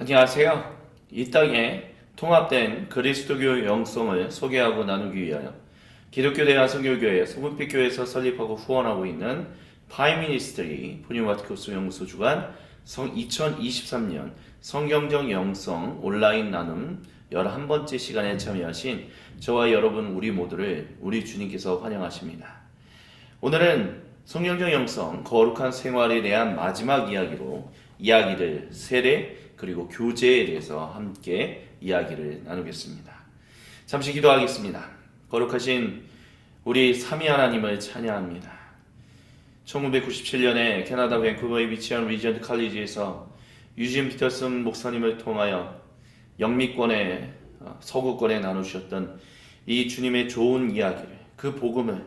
안녕하세요. 이 땅에 통합된 그리스도교 영성을 소개하고 나누기 위하여 기독교 대한성교교회 소문빛교회에서 설립하고 후원하고 있는 파이미니스트리 푸뉴마티코스 연구소 주관 2023년 성경적 영성 온라인 나눔 11번째 시간에 참여하신 저와 여러분 우리 모두를 우리 주님께서 환영하십니다. 오늘은 성경적 영성 거룩한 생활에 대한 마지막 이야기로 이야기들 세례 그리고 교제에 대해서 함께 이야기를 나누겠습니다. 잠시 기도하겠습니다. 거룩하신 우리 삼위 하나님을 찬양합니다. 1997년에 캐나다 밴쿠버에 위치한 리전트 칼리지에서 유진 피터슨 목사님을 통하여 영미권의 서구권에 나누셨던 이 주님의 좋은 이야기를, 그 복음을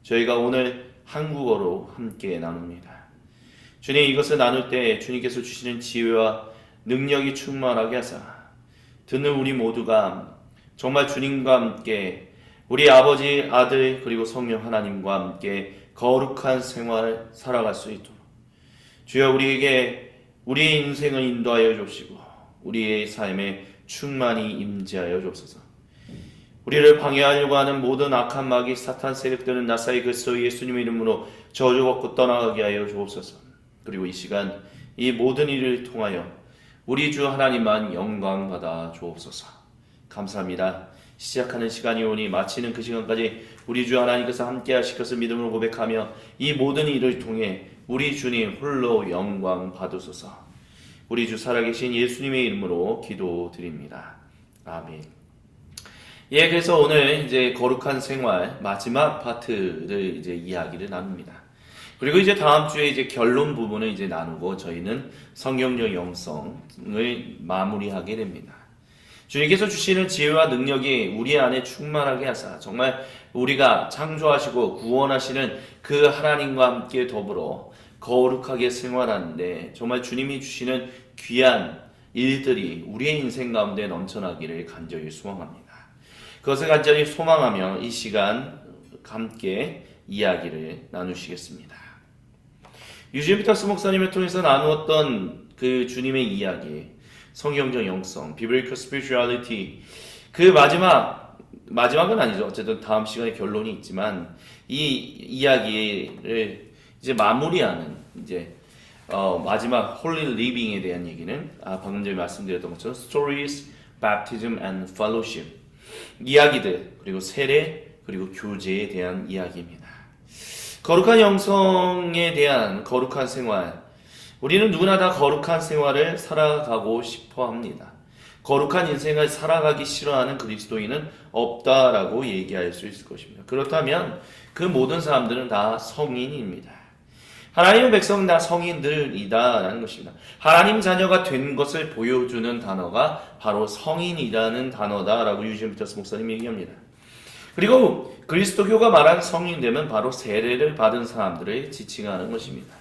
저희가 오늘 한국어로 함께 나눕니다. 주님, 이것을 나눌 때 주님께서 주시는 지혜와 능력이 충만하게 하사 듣는 우리 모두가 정말 주님과 함께 우리 아버지, 아들 그리고 성령 하나님과 함께 거룩한 생활을 살아갈 수 있도록 주여 우리에게 우리의 인생을 인도하여 주시고 우리의 삶에 충만히 임재하여 주옵소서. 우리를 방해하려고 하는 모든 악한 마귀 사탄 세력들은 나사이 그리스도 예수님의 이름으로 저주받고 떠나가게 하여 주옵소서. 그리고 이 시간 이 모든 일을 통하여 우리 주 하나님만 영광 받아 주옵소서. 감사합니다. 시작하는 시간이 오니 마치는 그 시간까지 우리 주 하나님께서 함께 하실 것을 믿음으로 고백하며 이 모든 일을 통해 우리 주님 홀로 영광 받으소서. 우리 주 살아계신 예수님의 이름으로 기도드립니다. 아멘. 예, 그래서 오늘 이제 거룩한 생활 마지막 파트를 이제 이야기를 나눕니다. 그리고 이제 다음 주에 이제 결론 부분을 이제 나누고 저희는 성경적 영성을 마무리하게 됩니다. 주님께서 주시는 지혜와 능력이 우리 안에 충만하게 하사 정말 우리가 창조하시고 구원하시는 그 하나님과 함께 더불어 거룩하게 생활하는데 정말 주님이 주시는 귀한 일들이 우리의 인생 가운데 넘쳐나기를 간절히 소망합니다. 그것을 간절히 소망하며 이 시간 함께 이야기를 나누시겠습니다. 유진 피터스 목사님을 통해서 나누었던 그 주님의 이야기, 성경적 영성, 비블리컬 스피리추얼리티, 그 마지막은 아니죠. 어쨌든 다음 시간에 결론이 있지만 이 이야기를 이제 마무리하는 이제 마지막 홀리 리빙에 대한 얘기는 방금 전에 말씀드렸던 것처럼 Stories, Baptism and Fellowship, 이야기들 그리고 세례 그리고 교제에 대한 이야기입니다. 거룩한 영성에 대한 거룩한 생활, 우리는 누구나 다 거룩한 생활을 살아가고 싶어 합니다. 거룩한 인생을 살아가기 싫어하는 그리스도인은 없다라고 얘기할 수 있을 것입니다. 그렇다면 그 모든 사람들은 다 성인입니다. 하나님의 백성 다 성인들이다라는 것입니다. 하나님 자녀가 된 것을 보여주는 단어가 바로 성인이라는 단어다라고 유진 피터스 목사님이 얘기합니다. 그리고 그리스도교가 말하는 성인되면 바로 세례를 받은 사람들을 지칭하는 것입니다.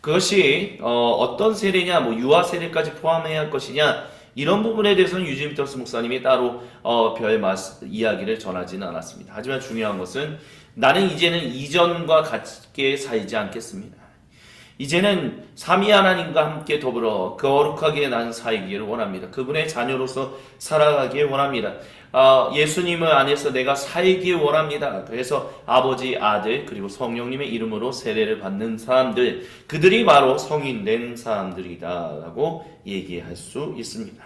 그것이 어떤 세례냐, 유아 세례까지 포함해야 할 것이냐, 이런 부분에 대해서는 유진 피터스 목사님이 따로 별 이야기를 전하지는 않았습니다. 하지만 중요한 것은 나는 이제는 이전과 같게 살지 않겠습니다. 이제는 삼위 하나님과 함께 더불어 거룩하게 나는 살기를 원합니다. 그분의 자녀로서 살아가길 원합니다. 예수님을 안에서 내가 살길 원합니다. 그래서 아버지, 아들 그리고 성령님의 이름으로 세례를 받는 사람들, 그들이 바로 성인된 사람들이다 라고 얘기할 수 있습니다.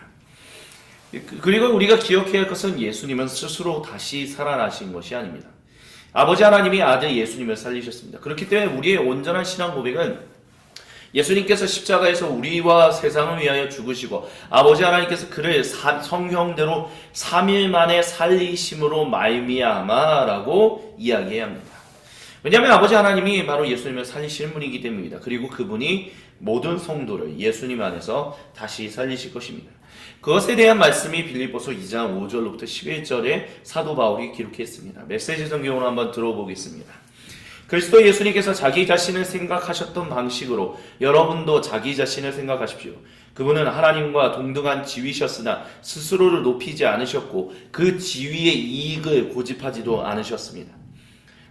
그리고 우리가 기억해야 할 것은 예수님은 스스로 다시 살아나신 것이 아닙니다. 아버지 하나님이 아들 예수님을 살리셨습니다. 그렇기 때문에 우리의 온전한 신앙 고백은 예수님께서 십자가에서 우리와 세상을 위하여 죽으시고 아버지 하나님께서 그를 성형대로 3일 만에 살리심으로 말미암아라고 이야기해야 합니다. 왜냐하면 아버지 하나님이 바로 예수님을 살리시는 분이기 때문입니다. 그리고 그분이 모든 성도를 예수님 안에서 다시 살리실 것입니다. 그것에 대한 말씀이 빌립보서 2장 5절로부터 11절에 사도 바울이 기록했습니다. 메시지 성경으로 한번 들어보겠습니다. 그리스도 예수님께서 자기 자신을 생각하셨던 방식으로 여러분도 자기 자신을 생각하십시오. 그분은 하나님과 동등한 지위셨으나 스스로를 높이지 않으셨고 그 지위의 이익을 고집하지도 않으셨습니다.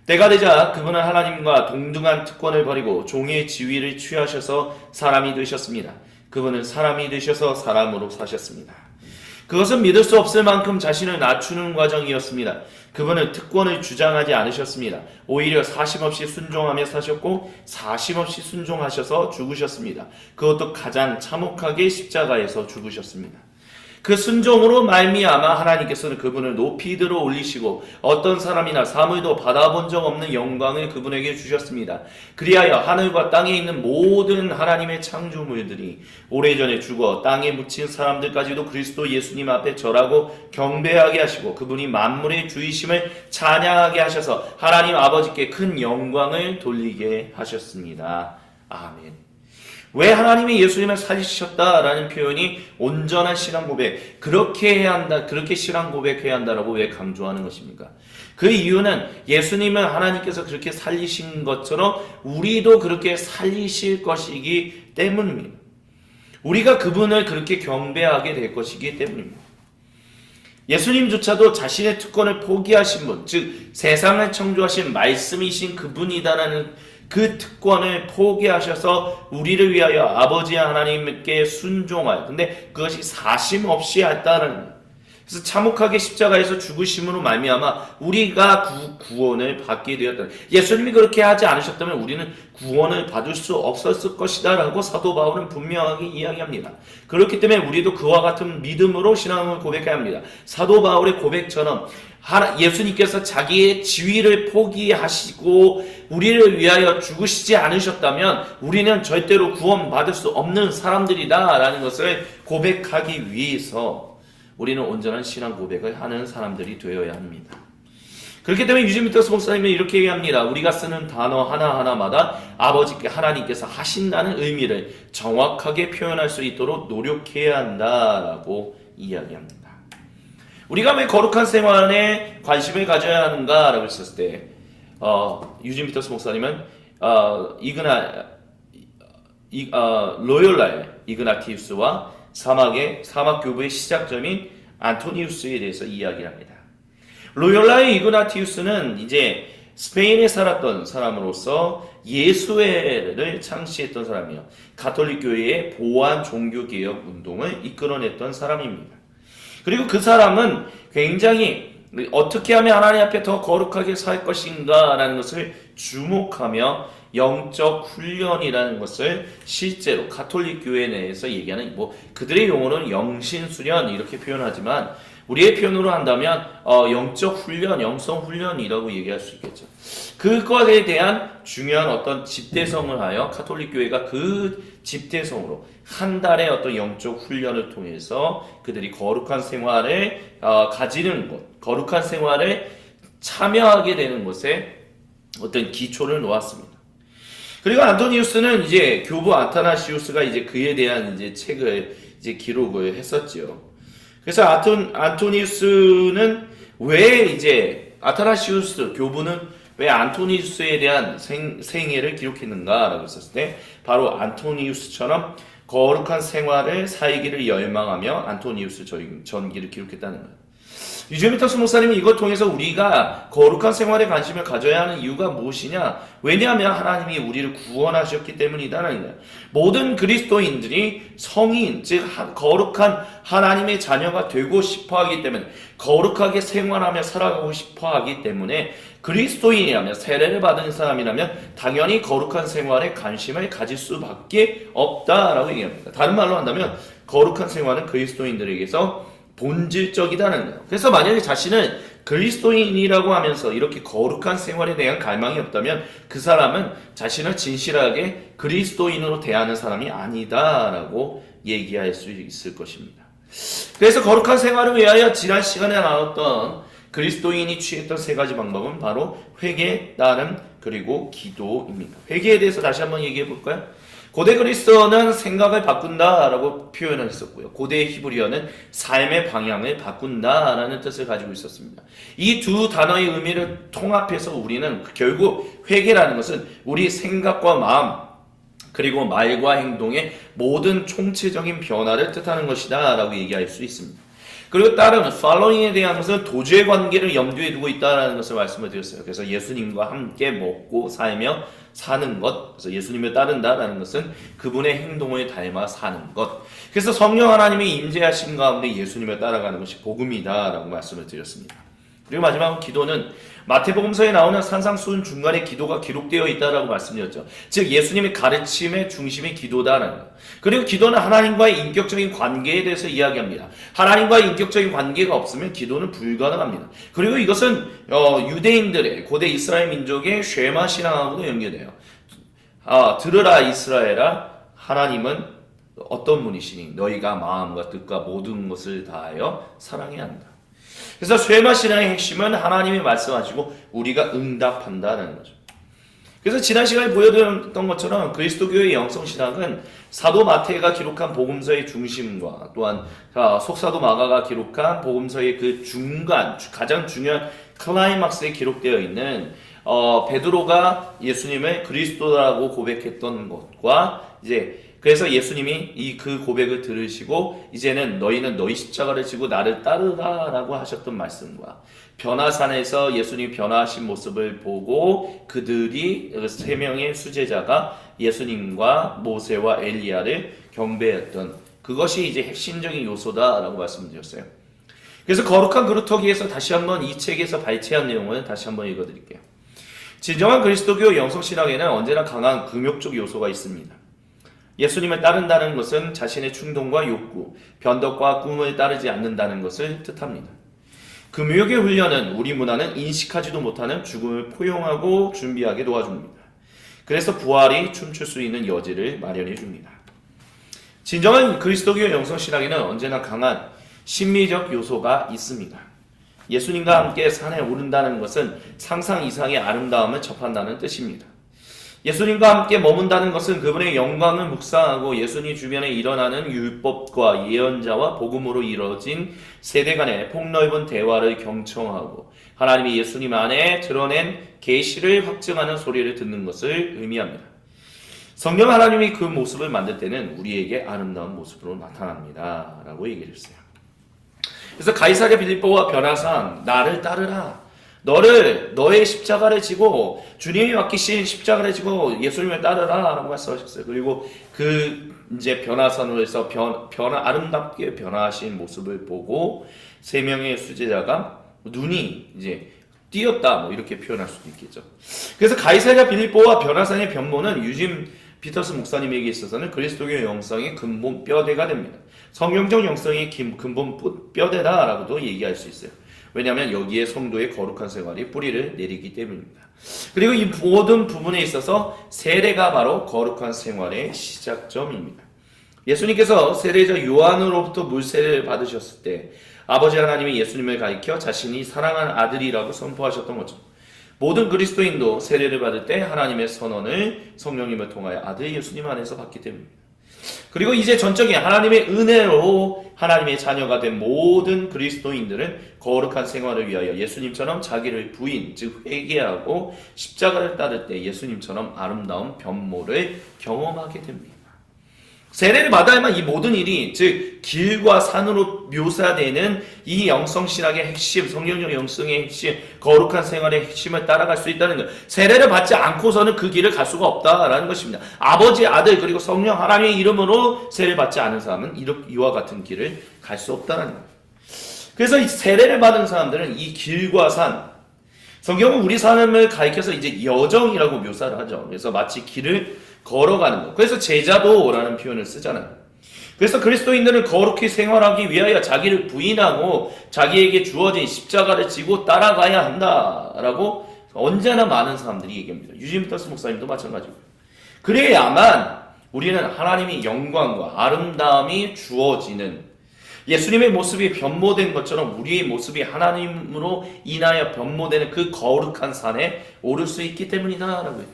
때가 되자 그분은 하나님과 동등한 특권을 버리고 종의 지위를 취하셔서 사람이 되셨습니다. 그분은 사람이 되셔서 사람으로 사셨습니다. 그것은 믿을 수 없을 만큼 자신을 낮추는 과정이었습니다. 그분은 특권을 주장하지 않으셨습니다. 오히려 사심없이 순종하며 사셨고 사심없이 순종하셔서 죽으셨습니다. 그것도 가장 참혹하게 십자가에서 죽으셨습니다. 그 순종으로 말미암아 하나님께서는 그분을 높이 들어 올리시고 어떤 사람이나 사물도 받아본 적 없는 영광을 그분에게 주셨습니다. 그리하여 하늘과 땅에 있는 모든 하나님의 창조물들이 오래전에 죽어 땅에 묻힌 사람들까지도 그리스도 예수님 앞에 절하고 경배하게 하시고 그분이 만물의 주이심을 찬양하게 하셔서 하나님 아버지께 큰 영광을 돌리게 하셨습니다. 아멘. 왜 하나님이 예수님을 살리셨다라는 표현이 온전한 신앙 고백, 그렇게 해야 한다, 그렇게 신앙 고백해야 한다라고 왜 강조하는 것입니까? 그 이유는 예수님은 하나님께서 그렇게 살리신 것처럼 우리도 그렇게 살리실 것이기 때문입니다. 우리가 그분을 그렇게 경배하게 될 것이기 때문입니다. 예수님조차도 자신의 특권을 포기하신 분, 즉 세상을 창조하신 말씀이신 그분이다라는 그 특권을 포기하셔서 우리를 위하여 아버지 하나님께 순종하여, 근데 그것이 사심 없이 했다는, 그래서 참혹하게 십자가에서 죽으심으로 말미암아 우리가 구원을 받게 되었다. 예수님이 그렇게 하지 않으셨다면 우리는 구원을 받을 수 없었을 것이다 라고 사도 바울은 분명하게 이야기합니다. 그렇기 때문에 우리도 그와 같은 믿음으로 신앙을 고백해야 합니다. 사도 바울의 고백처럼 예수님께서 자기의 지위를 포기하시고 우리를 위하여 죽으시지 않으셨다면 우리는 절대로 구원받을 수 없는 사람들이다 라는 것을 고백하기 위해서 우리는 온전한 신앙 고백을 하는 사람들이 되어야 합니다. 그렇기 때문에 유진 미터스 목사님은 이렇게 얘기합니다. 우리가 쓰는 단어 하나하나마다 아버지께 하나님께서 하신다는 의미를 정확하게 표현할 수 있도록 노력해야 한다라고 이야기합니다. 우리가 왜 거룩한 생활에 관심을 가져야 하는가라고 했을 때 유진 미터스 목사님은 로열라의 이그나티우스와 사막 교부의 시작점인 안토니우스에 대해서 이야기합니다. 로열라의 이그나티우스는 이제 스페인에 살았던 사람으로서 예수회를 창시했던 사람이요, 가톨릭 교회의 보완 종교개혁 운동을 이끌어냈던 사람입니다. 그리고 그 사람은 굉장히 어떻게 하면 하나님 앞에 더 거룩하게 살 것인가 라는 것을 주목하며 영적 훈련이라는 것을 실제로 가톨릭 교회 내에서 얘기하는, 그들의 용어는 영신수련 이렇게 표현하지만 우리의 표현으로 한다면 영적 훈련, 영성 훈련이라고 얘기할 수 있겠죠. 그것에 대한 중요한 어떤 집대성을 하여 가톨릭 교회가 그 집대성으로 한 달의 어떤 영적 훈련을 통해서 그들이 거룩한 생활을 가지는 것, 거룩한 생활에 참여하게 되는 것에 어떤 기초를 놓았습니다. 그리고 안토니우스는 이제 교부 아타나시우스가 이제 그에 대한 이제 책을 이제 기록을 했었지요. 그래서 안토니우스는 왜 이제 아타나시우스 교부는 왜 안토니우스에 대한 생애를 기록했는가라고 했었을 때 바로 안토니우스처럼 거룩한 생활을 살기를 열망하며 안토니우스 전기를 기록했다는 거예요. 유제미터스 목사님은 이것 통해서 우리가 거룩한 생활에 관심을 가져야 하는 이유가 무엇이냐? 왜냐하면 하나님이 우리를 구원하셨기 때문이다라는 거예요. 모든 그리스도인들이 성인, 즉 거룩한 하나님의 자녀가 되고 싶어하기 때문에, 거룩하게 생활하며 살아가고 싶어하기 때문에 그리스도인이라면, 세례를 받은 사람이라면 당연히 거룩한 생활에 관심을 가질 수밖에 없다라고 얘기합니다. 다른 말로 한다면 거룩한 생활은 그리스도인들에게서 본질적이다는 거예요. 그래서 만약에 자신은 그리스도인이라고 하면서 이렇게 거룩한 생활에 대한 갈망이 없다면 그 사람은 자신을 진실하게 그리스도인으로 대하는 사람이 아니다라고 얘기할 수 있을 것입니다. 그래서 거룩한 생활을 위하여 지난 시간에 나눴던 그리스도인이 취했던 세 가지 방법은 바로 회개, 나름, 그리고 기도입니다. 회개에 대해서 다시 한번 얘기해 볼까요? 고대 그리스어는 생각을 바꾼다라고 표현을 했었고요. 고대 히브리어는 삶의 방향을 바꾼다라는 뜻을 가지고 있었습니다. 이 두 단어의 의미를 통합해서 우리는 결국 회개라는 것은 우리 생각과 마음 그리고 말과 행동의 모든 총체적인 변화를 뜻하는 것이다 라고 얘기할 수 있습니다. 그리고 다른 following에 대한 것은 도주의 관계를 염두에 두고 있다는 것을 말씀을 드렸어요. 그래서 예수님과 함께 먹고 살며 사는 것, 그래서 예수님을 따른다라는 것은 그분의 행동을 닮아 사는 것. 그래서 성령 하나님이 임재하신 가운데 예수님을 따라가는 것이 복음이다라고 말씀을 드렸습니다. 그리고 마지막으로 기도는 마태복음서에 나오는 산상수훈 중간에 기도가 기록되어 있다라고 말씀드렸죠. 즉 예수님의 가르침의 중심이 기도다라는 것. 그리고 기도는 하나님과의 인격적인 관계에 대해서 이야기합니다. 하나님과의 인격적인 관계가 없으면 기도는 불가능합니다. 그리고 이것은 유대인들의 고대 이스라엘 민족의 쉐마 신앙하고도 연결돼요. 들으라 이스라엘아, 하나님은 어떤 분이시니 너희가 마음과 뜻과 모든 것을 다하여 사랑해야 한다. 그래서 쉐마 신앙의 핵심은 하나님이 말씀하시고 우리가 응답한다는 거죠. 그래서 지난 시간에 보여드렸던 것처럼 그리스도교의 영성신학은 사도 마태가 기록한 복음서의 중심과 또한 속사도 마가가 기록한 복음서의 그 중간 가장 중요한 클라이막스에 기록되어 있는 베드로가 예수님을 그리스도라고 고백했던 것과 이제 그래서 예수님이 그 고백을 들으시고 이제는 너희는 너희 십자가를 지고 나를 따르라라고 하셨던 말씀과 변화산에서 예수님이 변화하신 모습을 보고 그들이 세 명의 수제자가 예수님과 모세와 엘리야를 경배했던 그것이 이제 핵심적인 요소다라고 말씀드렸어요. 그래서 거룩한 그루터기에서 다시 한번 이 책에서 발췌한 내용을 다시 한번 읽어드릴게요. 진정한 그리스도교 영성신학에는 언제나 강한 금욕적 요소가 있습니다. 예수님을 따른다는 것은 자신의 충동과 욕구, 변덕과 꿈을 따르지 않는다는 것을 뜻합니다. 금욕의 훈련은 우리 문화는 인식하지도 못하는 죽음을 포용하고 준비하게 도와줍니다. 그래서 부활이 춤출 수 있는 여지를 마련해 줍니다. 진정한 그리스도교 영성신학에는 언제나 강한 심리적 요소가 있습니다. 예수님과 함께 산에 오른다는 것은 상상 이상의 아름다움을 접한다는 뜻입니다. 예수님과 함께 머문다는 것은 그분의 영광을 묵상하고 예수님 주변에 일어나는 율법과 예언자와 복음으로 이루어진 세대 간의 폭넓은 대화를 경청하고 하나님이 예수님 안에 드러낸 계시를 확증하는 소리를 듣는 것을 의미합니다. 성령 하나님이 그 모습을 만들 때는 우리에게 아름다운 모습으로 나타납니다 라고 얘기를 했어요. 그래서 가이사랴 빌립보와 변화상 나를 따르라, 너의 십자가를 지고 주님이 맡기신 십자가를 지고 예수님을 따르라 라고 말씀하셨어요. 그리고 그 이제 변화산으로 해서 아름답게 변화하신 모습을 보고 세 명의 수제자가 눈이 이제 띄었다 뭐 이렇게 표현할 수도 있겠죠. 그래서 가이사랴 빌립보와 변화산의 변모는 유진 피터스 목사님에게 있어서는 그리스도교 영성의 근본 뼈대가 됩니다. 성경적 영성의 근본 뼈대다라고도 얘기할 수 있어요. 왜냐하면 여기에 성도의 거룩한 생활이 뿌리를 내리기 때문입니다. 그리고 이 모든 부분에 있어서 세례가 바로 거룩한 생활의 시작점입니다. 예수님께서 세례자 요한으로부터 물세례를 받으셨을 때 아버지 하나님이 예수님을 가리켜 자신이 사랑하는 아들이라고 선포하셨던 것처럼 모든 그리스도인도 세례를 받을 때 하나님의 선언을 성령님을 통하여 아들 예수님 안에서 받기 때문입니다. 그리고 이제 전적인 하나님의 은혜로 하나님의 자녀가 된 모든 그리스도인들은 거룩한 생활을 위하여 예수님처럼 자기를 부인, 즉 회개하고 십자가를 따를 때 예수님처럼 아름다운 변모를 경험하게 됩니다. 세례를 받아야만 이 모든 일이, 즉 길과 산으로 묘사되는 이 영성신학의 핵심, 성령적 영성의 핵심, 거룩한 생활의 핵심을 따라갈 수 있다는 것. 세례를 받지 않고서는 그 길을 갈 수가 없다라는 것입니다. 아버지, 아들, 그리고 성령 하나님의 이름으로 세례를 받지 않은 사람은 이와 같은 길을 갈 수 없다는 것. 그래서 이 세례를 받은 사람들은 이 길과 산, 성경은 우리 삶을 가리켜서 이제 여정이라고 묘사를 하죠. 그래서 마치 길을 걸어가는 것. 그래서 제자도라는 표현을 쓰잖아요. 그래서 그리스도인들은 거룩히 생활하기 위하여 자기를 부인하고 자기에게 주어진 십자가를 지고 따라가야 한다라고 언제나 많은 사람들이 얘기합니다. 유진 피터스 목사님도 마찬가지고요. 그래야만 우리는 하나님의 영광과 아름다움이 주어지는 예수님의 모습이 변모된 것처럼 우리의 모습이 하나님으로 인하여 변모되는 그 거룩한 산에 오를 수 있기 때문이다라고 해요.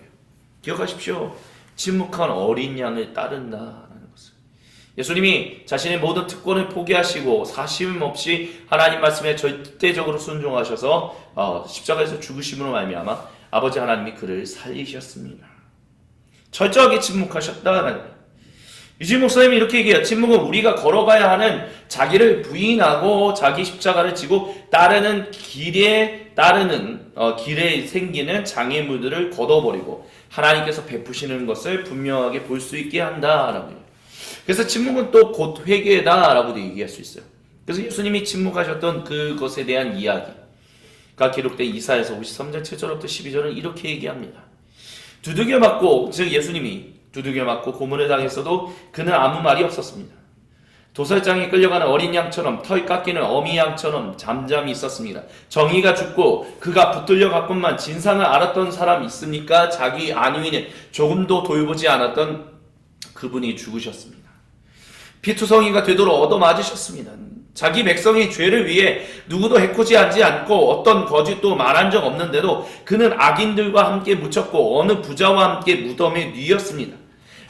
기억하십시오. 침묵한 어린 양을 따른다라는 것을. 예수님이 자신의 모든 특권을 포기하시고 사심 없이 하나님 말씀에 절대적으로 순종하셔서 십자가에서 죽으심으로 말미암아 아버지 하나님이 그를 살리셨습니다. 철저하게 침묵하셨다라는 거예요. 유진 목사님이 이렇게 얘기해요. 침묵은 우리가 걸어가야 하는 자기를 부인하고 자기 십자가를 지고 따르는 길에 생기는 장애물들을 걷어버리고 하나님께서 베푸시는 것을 분명하게 볼 수 있게 한다라고 해요. 그래서 침묵은 또 곧 회개다라고도 얘기할 수 있어요. 그래서 예수님이 침묵하셨던 그것에 대한 이야기가 기록된 이사야서 53장 7절부터 12절은 이렇게 얘기합니다. 두들겨 맞고, 즉 예수님이 두들겨 맞고 고문을 당했어도 그는 아무 말이 없었습니다. 도살장에 끌려가는 어린 양처럼, 털 깎이는 어미 양처럼 잠잠히 있었습니다. 정의가 죽고 그가 붙들려 갔건만 진상을 알았던 사람 있습니까? 자기 안위는 조금도 돌보지 않았던 그분이 죽으셨습니다. 피투성이가 되도록 얻어맞으셨습니다. 자기 백성의 죄를 위해 누구도 해코지 하지 않고 어떤 거짓도 말한 적 없는데도 그는 악인들과 함께 묻혔고 어느 부자와 함께 무덤에 뉘었습니다.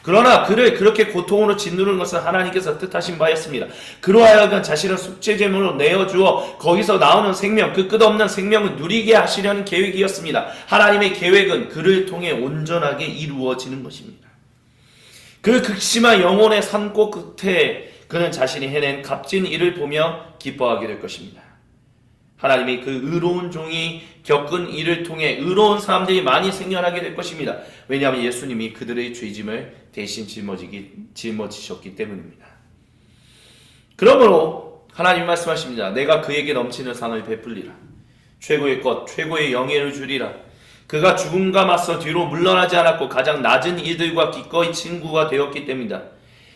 그러나 그를 그렇게 고통으로 짓누르는 것은 하나님께서 뜻하신 바였습니다. 그로 하여금 자신을 속죄제물로 내어주어 거기서 나오는 생명, 그 끝없는 생명을 누리게 하시려는 계획이었습니다. 하나님의 계획은 그를 통해 온전하게 이루어지는 것입니다. 그 극심한 영혼의 산고 끝에 그는 자신이 해낸 값진 일을 보며 기뻐하게 될 것입니다. 하나님이 그 의로운 종이 겪은 일을 통해 의로운 사람들이 많이 생겨나게 될 것입니다. 왜냐하면 예수님이 그들의 죄짐을 대신 짊어지셨기 때문입니다. 그러므로 하나님 말씀하십니다. 내가 그에게 넘치는 상을 베풀리라. 최고의 것, 최고의 영예를 주리라. 그가 죽음과 맞서 뒤로 물러나지 않았고 가장 낮은 이들과 기꺼이 친구가 되었기 때문이다.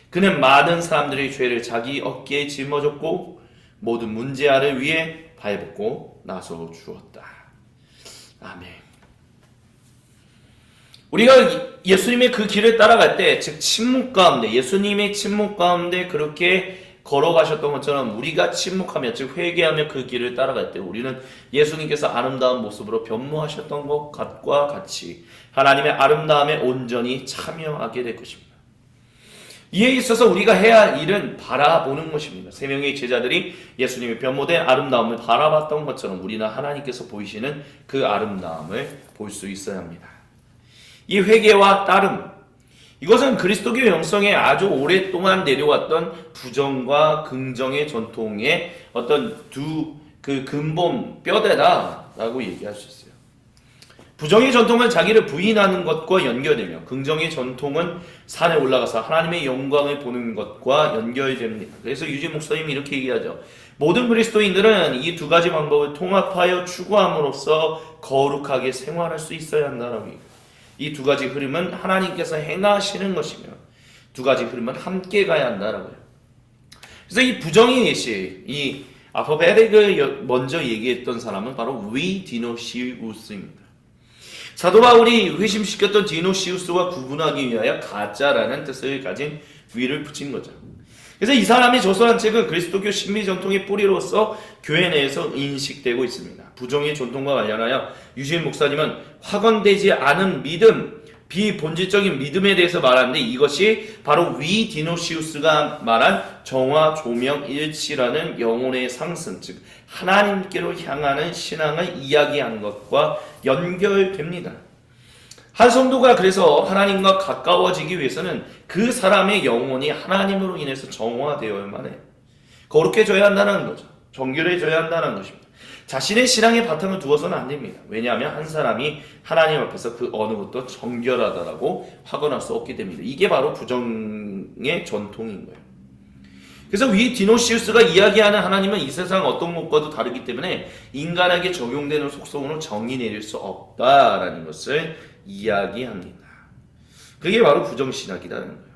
그는 많은 사람들의 죄를 자기 어깨에 짊어졌고 모든 문제아를 위해 발벗고 나서 주었다. 아멘. 우리가 예수님의 그 길을 따라갈 때, 즉 침묵 가운데, 예수님의 침묵 가운데 그렇게 걸어가셨던 것처럼 우리가 침묵하며, 즉 회개하며 그 길을 따라갈 때 우리는 예수님께서 아름다운 모습으로 변모하셨던 것과 같이 하나님의 아름다움에 온전히 참여하게 될 것입니다. 이에 있어서 우리가 해야 할 일은 바라보는 것입니다. 세 명의 제자들이 예수님의 변모된 아름다움을 바라봤던 것처럼 우리는 하나님께서 보이시는 그 아름다움을 볼 수 있어야 합니다. 이 회개와 따름, 이것은 그리스도교 영성에 아주 오랫동안 내려왔던 부정과 긍정의 전통의 어떤 두 근본 뼈대다라고 얘기할 수 있어요. 부정의 전통은 자기를 부인하는 것과 연결되며 긍정의 전통은 산에 올라가서 하나님의 영광을 보는 것과 연결됩니다. 그래서 유진 목사님이 이렇게 얘기하죠. 모든 그리스도인들은 이 두 가지 방법을 통합하여 추구함으로써 거룩하게 생활할 수 있어야 한다라고 얘기해요. 이 두 가지 흐름은 하나님께서 행하시는 것이며 두 가지 흐름은 함께 가야 한다라고 해요. 그래서 이 부정의 예시, 이 아포베릭을 먼저 얘기했던 사람은 바로 디노시우스입니다. 사도 바울이 회심시켰던 디노시우스와 구분하기 위하여 가짜라는 뜻을 가진 위를 붙인 거죠. 그래서 이 사람이 저서한 책은 그리스도교 신비 전통의 뿌리로서 교회 내에서 인식되고 있습니다. 부정의 전통과 관련하여 유진 목사님은 확언되지 않은 믿음, 비본질적인 믿음에 대해서 말하는데 이것이 바로 디노시우스가 말한 정화, 조명, 일치라는 영혼의 상승, 즉 하나님께로 향하는 신앙을 이야기하는 것과 연결됩니다. 한 성도가 그래서 하나님과 가까워지기 위해서는 그 사람의 영혼이 하나님으로 인해서 정화되어야만 해요. 거룩해져야 한다는 거죠. 정결해져야 한다는 것입니다. 자신의 신앙의 바탕을 두어서는 안 됩니다. 왜냐하면 한 사람이 하나님 앞에서 그 어느 것도 정결하다라고 확언할 수 없기 때문입니다. 이게 바로 부정의 전통인 거예요. 그래서 디노시우스가 이야기하는 하나님은 이 세상 어떤 것과도 다르기 때문에 인간에게 적용되는 속성으로 정의 내릴 수 없다라는 것을 이야기합니다. 그게 바로 부정신학이라는 거예요.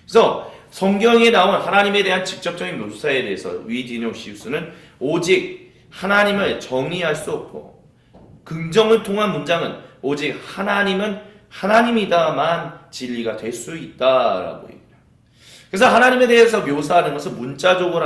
그래서 성경에 나온 하나님에 대한 직접적인 묘사에 대해서 디노시우스는 오직 하나님을 정의할 수 없고 긍정을 통한 문장은 오직 하나님은 하나님이다만 진리가 될 수 있다라고 얘기해요. 그래서 하나님에 대해서 묘사하는 것은 문자적으로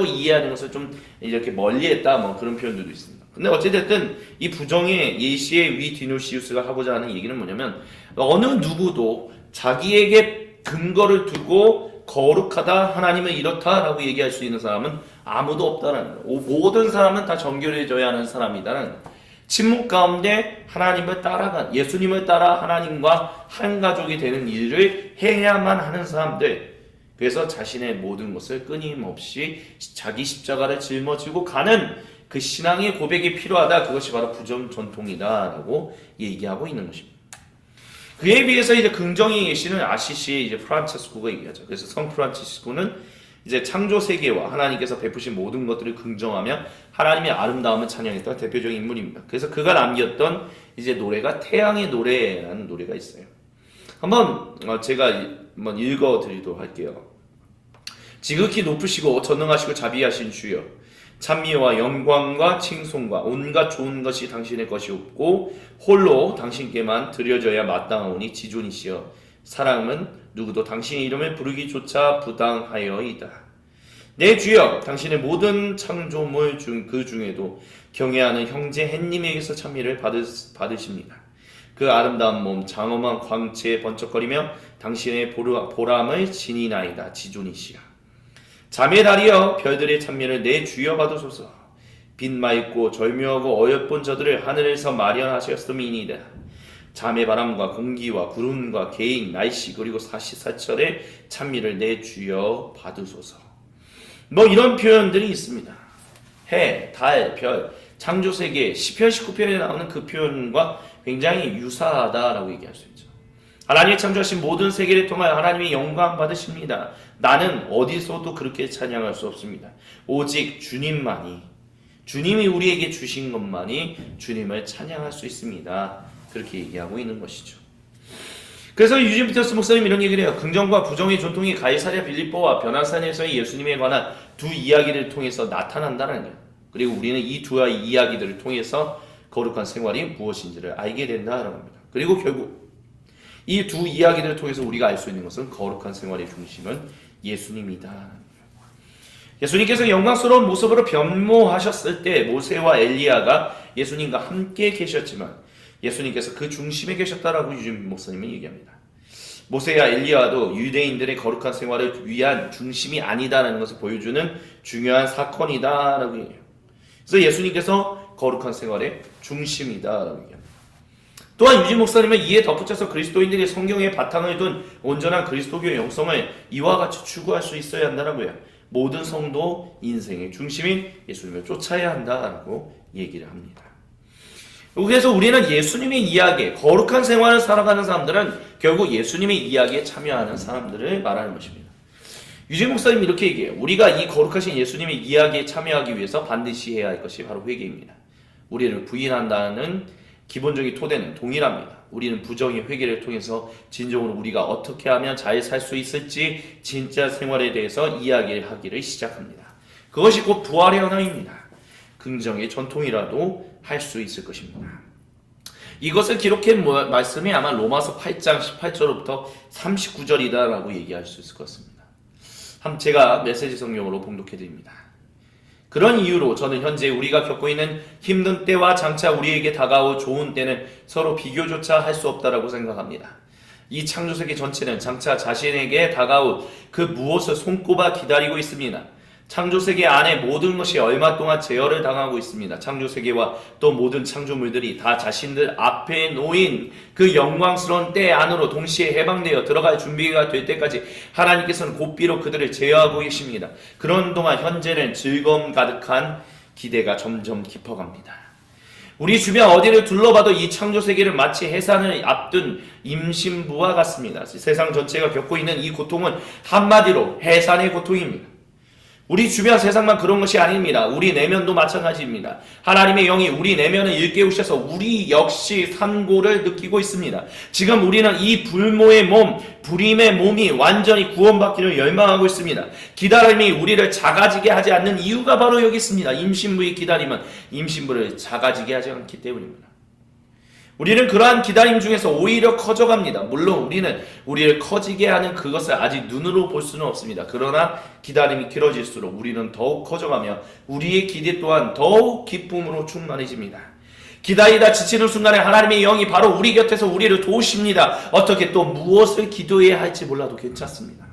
이해하는 것을 좀 이렇게 멀리했다 뭐 그런 표현들도 있습니다. 근데 어찌됐든 이 부정의 예시의 디노시우스가 하고자 하는 얘기는 뭐냐면 어느 누구도 자기에게 근거를 두고 거룩하다, 하나님은 이렇다라고 얘기할 수 있는 사람은 아무도 없다는 거예요. 모든 사람은 다 정결해져야 하는 사람이다라는 거예요. 침묵 가운데 하나님을 따라간, 예수님을 따라 하나님과 한 가족이 되는 일을 해야만 하는 사람들, 그래서 자신의 모든 것을 끊임없이 자기 십자가를 짊어지고 가는 그 신앙의 고백이 필요하다. 그것이 바로 부정 전통이다라고 얘기하고 있는 것입니다. 그에 비해서 이제 긍정이 계시는 아시시 이제 프란체스코가 얘기하죠. 그래서 성 프란체스코는 이제 창조 세계와 하나님께서 베푸신 모든 것들을 긍정하며 하나님의 아름다움을 찬양했던 대표적인 인물입니다. 그래서 그가 남겼던 이제 노래가 태양의 노래라는 노래가 있어요. 한번 제가 한번 읽어드리도록 할게요. 지극히 높으시고 전능하시고 자비하신 주여, 찬미와 영광과 칭송과 온갖 좋은 것이 당신의 것이 없고 홀로 당신께만 드려져야 마땅하오니 지존이시여, 사랑은 누구도 당신의 이름을 부르기조차 부당하여이다. 내 주여, 당신의 모든 창조물 그 중에도 경외하는 형제 햇님에게서 찬미를 받으십니다. 그 아름다운 몸 장엄한 광채에 번쩍거리며 당신의 보람을 지니나이다. 지존이시여, 잠의 달이여, 별들의 찬미를 내 주여 받으소서. 빛 맑고 절묘하고 어여쁜 저들을 하늘에서 마련하셨음이니이다. 잠의 바람과 공기와 구름과 개인, 날씨 그리고 사시사철의 찬미를 내 주여 받으소서. 뭐 이런 표현들이 있습니다. 해, 달, 별, 창조세계, 시편 19편에 나오는 그 표현과 굉장히 유사하다라고 얘기할 수 있죠. 하나님이 창조하신 모든 세계를 통하여 하나님의 영광 받으십니다. 나는 어디서도 그렇게 찬양할 수 없습니다. 오직 주님만이, 주님이 우리에게 주신 것만이 주님을 찬양할 수 있습니다. 그렇게 얘기하고 있는 것이죠. 그래서 유진 피터스 목사님 이런 얘기를 해요. 긍정과 부정의 전통이 가이사랴 빌립보와 변화산에서의 예수님에 관한 두 이야기를 통해서 나타난다는 거예요. 그리고 우리는 이 두 이야기들을 통해서 거룩한 생활이 무엇인지를 알게 된다는 겁니다. 그리고 결국 이 두 이야기들을 통해서 우리가 알 수 있는 것은 거룩한 생활의 중심은 예수님이다. 예수님께서 영광스러운 모습으로 변모하셨을 때 모세와 엘리야가 예수님과 함께 계셨지만 예수님께서 그 중심에 계셨다라고 유진 목사님은 얘기합니다. 모세와 엘리야도 유대인들의 거룩한 생활을 위한 중심이 아니다라는 것을 보여주는 중요한 사건이다라고 얘기해요. 그래서 예수님께서 거룩한 생활의 중심이다라고 얘기합니다. 또한 유진 목사님은 이에 덧붙여서 그리스도인들이 성경에 바탕을 둔 온전한 그리스도교의 영성을 이와 같이 추구할 수 있어야 한다라고 해요. 모든 성도 인생의 중심인 예수님을 쫓아야 한다라고 얘기를 합니다. 그래서 우리는 예수님의 이야기에, 거룩한 생활을 살아가는 사람들은 결국 예수님의 이야기에 참여하는 사람들을 말하는 것입니다. 유진 목사님이 이렇게 얘기해요. 우리가 이 거룩하신 예수님의 이야기에 참여하기 위해서 반드시 해야 할 것이 바로 회개입니다. 우리를 부인한다는 기본적인 토대는 동일합니다. 우리는 부정의 회개를 통해서 진정으로 우리가 어떻게 하면 잘 살 수 있을지 진짜 생활에 대해서 이야기를 하기를 시작합니다. 그것이 곧 부활의 언어입니다. 긍정의 전통이라도 할 수 있을 것입니다. 이것을 기록한 말씀이 아마 로마서 8장 18절부터 39절이다라고 얘기할 수 있을 것 같습니다. 제가 메시지 성경으로 봉독해드립니다. 그런 이유로 저는 현재 우리가 겪고 있는 힘든 때와 장차 우리에게 다가올 좋은 때는 서로 비교조차 할 수 없다라고 생각합니다. 이 창조세계 전체는 장차 자신에게 다가올 그 무엇을 손꼽아 기다리고 있습니다. 창조세계 안에 모든 것이 얼마 동안 제어를 당하고 있습니다. 창조세계와 또 모든 창조물들이 다 자신들 앞에 놓인 그 영광스러운 때 안으로 동시에 해방되어 들어갈 준비가 될 때까지 하나님께서는 고삐로 그들을 제어하고 계십니다. 그런 동안 현재는 즐거움 가득한 기대가 점점 깊어갑니다. 우리 주변 어디를 둘러봐도 이 창조세계를 마치 해산을 앞둔 임신부와 같습니다. 세상 전체가 겪고 있는 이 고통은 한마디로 해산의 고통입니다. 우리 주변 세상만 그런 것이 아닙니다. 우리 내면도 마찬가지입니다. 하나님의 영이 우리 내면을 일깨우셔서 우리 역시 산고를 느끼고 있습니다. 지금 우리는 이 불모의 몸, 불임의 몸이 완전히 구원받기를 열망하고 있습니다. 기다림이 우리를 작아지게 하지 않는 이유가 바로 여기 있습니다. 임신부의 기다림은 임신부를 작아지게 하지 않기 때문입니다. 우리는 그러한 기다림 중에서 오히려 커져갑니다. 물론 우리는 우리를 커지게 하는 그것을 아직 눈으로 볼 수는 없습니다. 그러나 기다림이 길어질수록 우리는 더욱 커져가며 우리의 기대 또한 더욱 기쁨으로 충만해집니다. 기다리다 지치는 순간에 하나님의 영이 바로 우리 곁에서 우리를 도우십니다. 어떻게 또 무엇을 기도해야 할지 몰라도 괜찮습니다.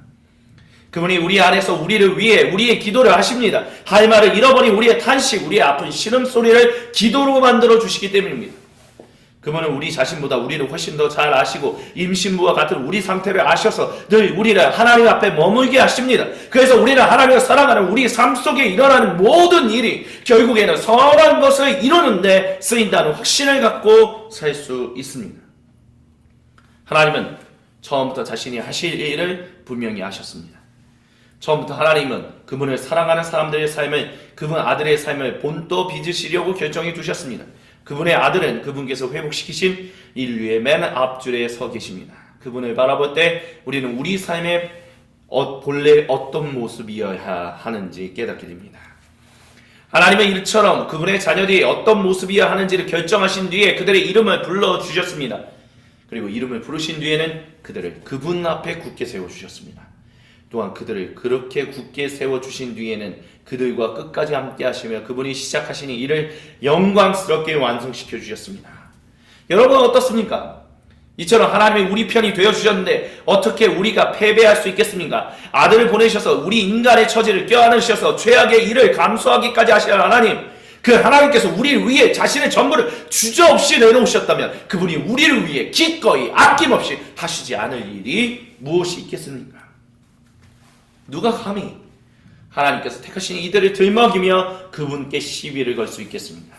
그분이 우리 안에서 우리를 위해 우리의 기도를 하십니다. 할 말을 잃어버린 우리의 탄식, 우리의 아픈 신음소리를 기도로 만들어 주시기 때문입니다. 그분은 우리 자신보다 우리를 훨씬 더 잘 아시고 임신부와 같은 우리 상태를 아셔서 늘 우리를 하나님 앞에 머물게 하십니다. 그래서 우리는 하나님을 사랑하는 우리 삶 속에 일어나는 모든 일이 결국에는 선한 것을 이루는 데 쓰인다는 확신을 갖고 살 수 있습니다. 하나님은 처음부터 자신이 하실 일을 분명히 하셨습니다. 처음부터 하나님은 그분을 사랑하는 사람들의 삶을, 그분 아들의 삶을 본떠 빚으시려고 결정해 두셨습니다. 그분의 아들은 그분께서 회복시키신 인류의 맨 앞줄에 서 계십니다. 그분을 바라볼 때 우리는 우리 삶의 본래 어떤 모습이어야 하는지 깨닫게 됩니다. 하나님의 일처럼 그분의 자녀들이 어떤 모습이어야 하는지를 결정하신 뒤에 그들의 이름을 불러주셨습니다. 그리고 이름을 부르신 뒤에는 그들을 그분 앞에 굳게 세워주셨습니다. 또한 그들을 그렇게 굳게 세워주신 뒤에는 그들과 끝까지 함께 하시며 그분이 시작하신 일을 영광스럽게 완성시켜 주셨습니다. 여러분 어떻습니까? 이처럼 하나님이 우리 편이 되어주셨는데 어떻게 우리가 패배할 수 있겠습니까? 아들을 보내셔서 우리 인간의 처지를 껴안으셔서 죄악의 일을 감수하기까지 하시는 하나님, 그 하나님께서 우리를 위해 자신의 전부를 주저없이 내놓으셨다면 그분이 우리를 위해 기꺼이 아낌없이 하시지 않을 일이 무엇이 있겠습니까? 누가 감히 하나님께서 택하신 이들을 들먹이며 그분께 시비를 걸 수 있겠습니까?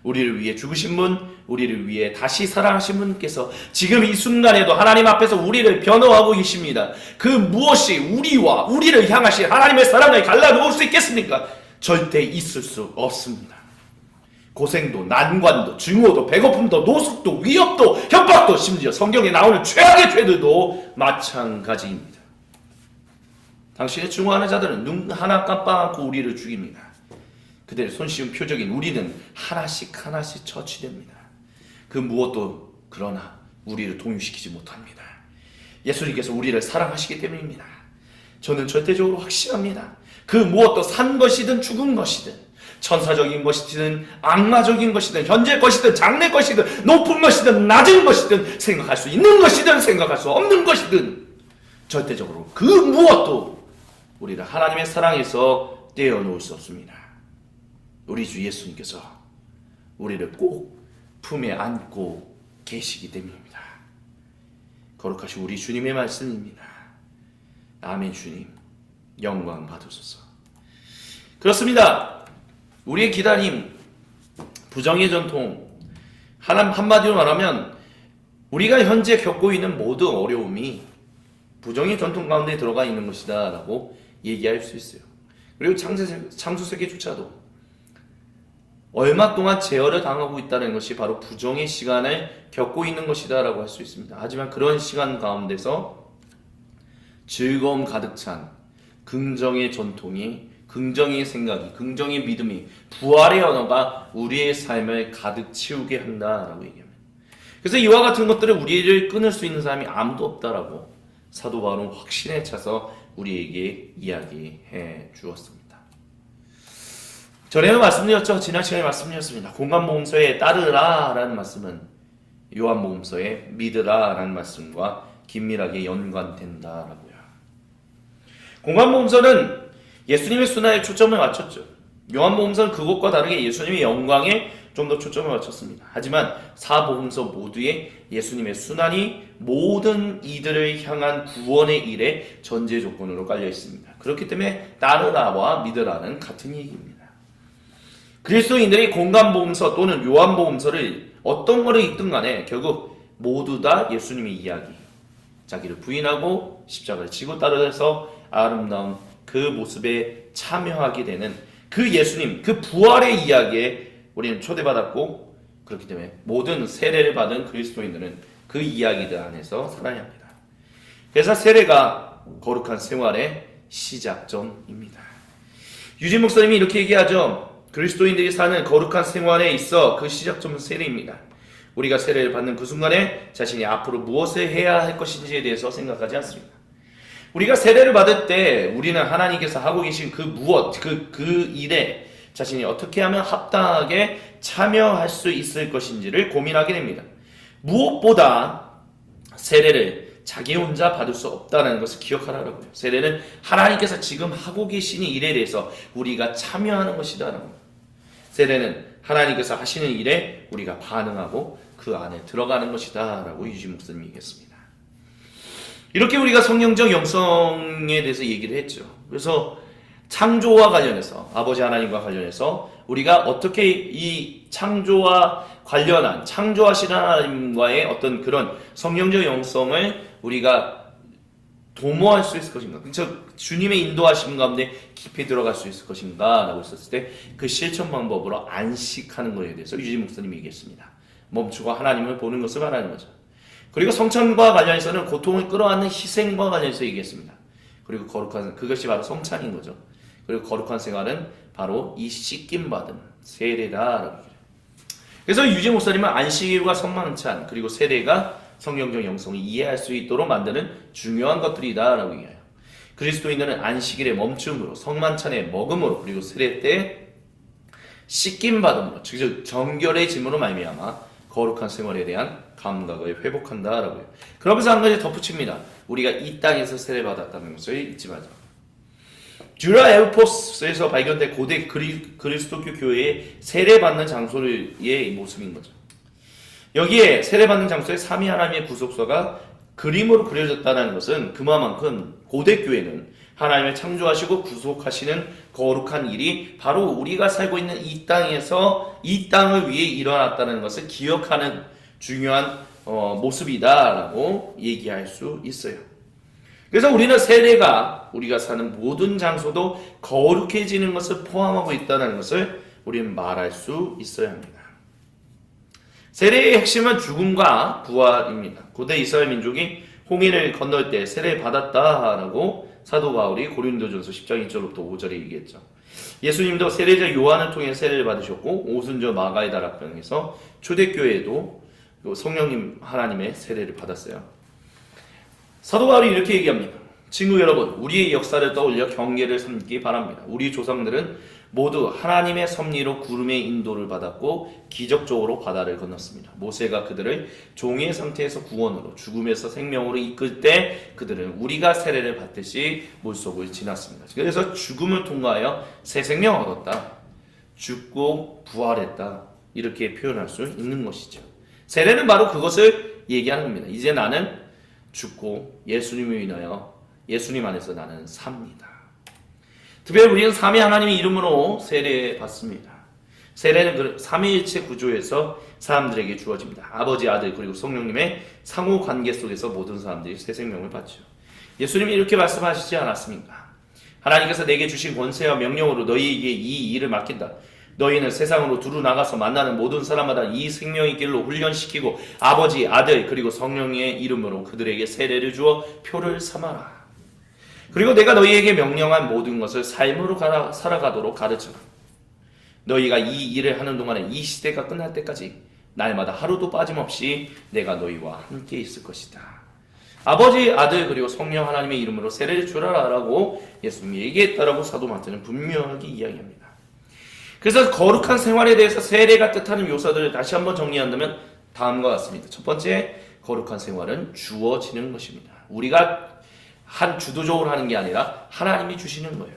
우리를 위해 죽으신 분, 우리를 위해 다시 살아나신 분께서 지금 이 순간에도 하나님 앞에서 우리를 변호하고 계십니다. 그 무엇이 우리와 우리를 향하신 하나님의 사랑을 갈라놓을 수 있겠습니까? 절대 있을 수 없습니다. 고생도 난관도 증오도 배고픔도 노숙도 위협도 협박도 심지어 성경에 나오는 최악의 죄들도 마찬가지입니다. 당신의 증오하는 자들은 눈 하나 깜빡 않고 우리를 죽입니다. 그들의 손쉬운 표적인 우리는 하나씩 하나씩 처치됩니다. 그 무엇도 그러나 우리를 동요시키지 못합니다. 예수님께서 우리를 사랑하시기 때문입니다. 저는 절대적으로 확신합니다. 그 무엇도 산 것이든 죽은 것이든 천사적인 것이든 악마적인 것이든 현재 것이든 장래 것이든 높은 것이든 낮은 것이든 생각할 수 있는 것이든 생각할 수 없는 것이든 절대적으로 그 무엇도 우리를 하나님의 사랑에서 떼어놓을 수 없습니다. 우리 주 예수님께서 우리를 꼭 품에 안고 계시기 때문입니다. 거룩하신 우리 주님의 말씀입니다. 아멘. 주님 영광 받으소서. 그렇습니다. 우리의 기다림, 부정의 전통, 한마디로 말하면 우리가 현재 겪고 있는 모든 어려움이 부정의 전통 가운데 들어가 있는 것이다 라고 얘기할 수 있어요. 그리고 창수세계조차도 얼마 동안 제어를 당하고 있다는 것이 바로 부정의 시간을 겪고 있는 것이다 라고 할 수 있습니다. 하지만 그런 시간 가운데서 즐거움 가득 찬 긍정의 전통이, 긍정의 생각이, 긍정의 믿음이, 부활의 언어가 우리의 삶을 가득 채우게 한다라고 얘기합니다. 그래서 이와 같은 것들을 우리를 끊을 수 있는 사람이 아무도 없다라고 사도 바울은 확신에 차서 우리에게 이야기해 주었습니다. 전에도 말씀드렸죠. 지난 시간에 말씀드렸습니다. 공간복음서에 따르라 라는 말씀은 요한복음서에 믿으라 라는 말씀과 긴밀하게 연관된다라고요. 공간복음서는 예수님의 순환에 초점을 맞췄죠. 요한복음서는 그것과 다르게 예수님의 영광에 좀 더 초점을 맞췄습니다. 하지만 사복음서 모두에 예수님의 순환이 모든 이들을 향한 구원의 일에 전제 조건으로 깔려 있습니다. 그렇기 때문에 따르라와 믿으라는 같은 얘기입니다. 그리스도인들이 공간복음서 또는 요한복음서를 어떤 거를 읽든 간에 결국 모두 다 예수님의 이야기, 자기를 부인하고 십자가를 지고 따라서 아름다운 그 모습에 참여하게 되는 그 예수님, 그 부활의 이야기에 우리는 초대받았고, 그렇기 때문에 모든 세례를 받은 그리스도인들은 그 이야기들 안에서 살아야 합니다. 그래서 세례가 거룩한 생활의 시작점입니다. 유진 목사님이 이렇게 얘기하죠. 그리스도인들이 사는 거룩한 생활에 있어 그 시작점은 세례입니다. 우리가 세례를 받는 그 순간에 자신이 앞으로 무엇을 해야 할 것인지에 대해서 생각하지 않습니다. 우리가 세례를 받을 때 우리는 하나님께서 하고 계신 그 무엇, 그 일에 자신이 어떻게 하면 합당하게 참여할 수 있을 것인지를 고민하게 됩니다. 무엇보다 세례를 자기 혼자 받을 수 없다는 것을 기억하라고요. 세례는 하나님께서 지금 하고 계시는 일에 대해서 우리가 참여하는 것이다라고. 세례는 하나님께서 하시는 일에 우리가 반응하고 그 안에 들어가는 것이다라고 유지 목사님이 얘기했습니다. 이렇게 우리가 성령적 영성에 대해서 얘기를 했죠. 그래서 창조와 관련해서, 아버지 하나님과 관련해서 우리가 어떻게 이 창조와 관련한, 창조하시는 하나님과의 어떤 그런 성령적 영성을 우리가 도모할 수 있을 것인가, 주님의 인도하심 가운데 깊이 들어갈 수 있을 것인가 라고 했었을 때 그 실천 방법으로 안식하는 것에 대해서 유지 목사님이 얘기했습니다. 멈추고 하나님을 보는 것을 말하는 거죠. 그리고 성찬과 관련해서는 고통을 끌어안는 희생과 관련해서 얘기했습니다. 그리고 거룩한, 그것이 바로 성찬인 거죠. 그리고 거룩한 생활은 바로 이 씻김 받은 세례다라고 얘기해요. 그래서 유지 목사님은 안식일과 성만찬 그리고 세례가 성경적 영성을 이해할 수 있도록 만드는 중요한 것들이다라고 얘기해요. 그리스도인들은 안식일의 멈춤으로, 성만찬의 먹음으로, 그리고 세례 때 씻김 받음으로, 즉 정결해짐으로 말미암아 거룩한 생활에 대한 감각을 회복한다라고요. 그러면서 한 가지 덧붙입니다. 우리가 이 땅에서 세례 받았다는 것을 잊지 마자. 주라 에우포스에서 발견된 고대 그리스도교 교회의 세례받는 장소의 모습인 거죠. 여기에 세례받는 장소에 삼위 하나님의 구속사가 그림으로 그려졌다는 것은 그만큼 고대 교회는 하나님을 창조하시고 구속하시는 거룩한 일이 바로 우리가 살고 있는 이 땅에서 이 땅을 위해 일어났다는 것을 기억하는 중요한 모습이다라고 얘기할 수 있어요. 그래서 우리는 세례가 우리가 사는 모든 장소도 거룩해지는 것을 포함하고 있다는 것을 우리는 말할 수 있어야 합니다. 세례의 핵심은 죽음과 부활입니다. 고대 이스라엘 민족이 홍해를 건널 때 세례 받았다라고 사도 바울이 고린도전서 10장 1절부터 5절에 얘기했죠. 예수님도 세례자 요한을 통해 세례를 받으셨고 오순절 마가의 다락방에서 초대교회도 성령님 하나님의 세례를 받았어요. 사도 바울이 이렇게 얘기합니다. 친구 여러분, 우리의 역사를 떠올려 경계를 삼기 바랍니다. 우리 조상들은 모두 하나님의 섭리로 구름의 인도를 받았고 기적적으로 바다를 건넜습니다. 모세가 그들을 종의 상태에서 구원으로, 죽음에서 생명으로 이끌 때 그들은 우리가 세례를 받듯이 물속을 지났습니다. 그래서 죽음을 통과하여 새 생명을 얻었다. 죽고 부활했다. 이렇게 표현할 수 있는 것이죠. 세례는 바로 그것을 얘기하는 겁니다. 이제 나는 죽고 예수님을 인하여 예수님 안에서 나는 삽니다. 특별히 우리는 삼위 하나님의 이름으로 세례 받습니다. 세례는 삼위일체 구조에서 사람들에게 주어집니다. 아버지, 아들, 그리고 성령님의 상호 관계 속에서 모든 사람들이 새 생명을 받죠. 예수님이 이렇게 말씀하시지 않았습니까? 하나님께서 내게 주신 권세와 명령으로 너희에게 이 일을 맡긴다. 너희는 세상으로 두루 나가서 만나는 모든 사람마다 이 생명의 길로 훈련시키고 아버지, 아들, 그리고 성령의 이름으로 그들에게 세례를 주어 표를 삼아라. 그리고 내가 너희에게 명령한 모든 것을 삶으로 살아가도록 가르쳐라. 너희가 이 일을 하는 동안에 이 시대가 끝날 때까지 날마다 하루도 빠짐없이 내가 너희와 함께 있을 것이다. 아버지, 아들, 그리고 성령 하나님의 이름으로 세례를 주라라고 예수님이 얘기했다라고 사도 마태는 분명하게 이야기합니다. 그래서 거룩한 생활에 대해서 세례가 뜻하는 요소들을 다시 한번 정리한다면 다음과 같습니다. 첫 번째, 거룩한 생활은 주어지는 것입니다. 우리가 주도적으로 하는 게 아니라 하나님이 주시는 거예요.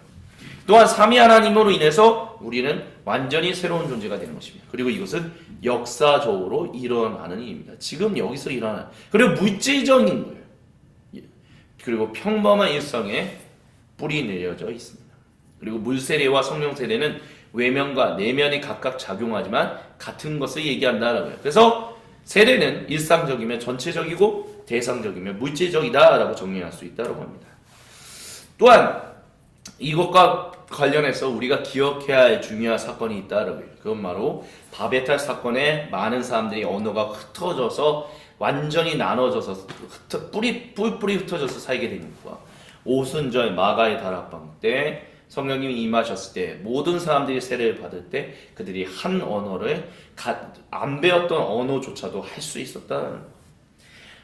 또한 삼위 하나님으로 인해서 우리는 완전히 새로운 존재가 되는 것입니다. 그리고 이것은 역사적으로 일어나는 일입니다. 지금 여기서 일어나는, 그리고 물질적인 거예요. 그리고 평범한 일상에 뿌리 내려져 있습니다. 그리고 물세례와 성령세례는 외면과 내면에 각각 작용하지만 같은 것을 얘기한다라고요. 그래서 세례는 일상적이면 전체적이고 대상적이면 물질적이다라고 정리할 수 있다고 합니다. 또한 이것과 관련해서 우리가 기억해야 할 중요한 사건이 있다라고 해요. 그건 바로 바베탈 사건에 많은 사람들이 언어가 흩어져서 완전히 나눠져서 뿔뿔이 흩어져서 살게 된 것과 오순절 마가의 다락방 때 성령님이 임하셨을 때 모든 사람들이 세례를 받을 때 그들이 한 언어를 안 배웠던 언어조차도 할 수 있었다는 거예요.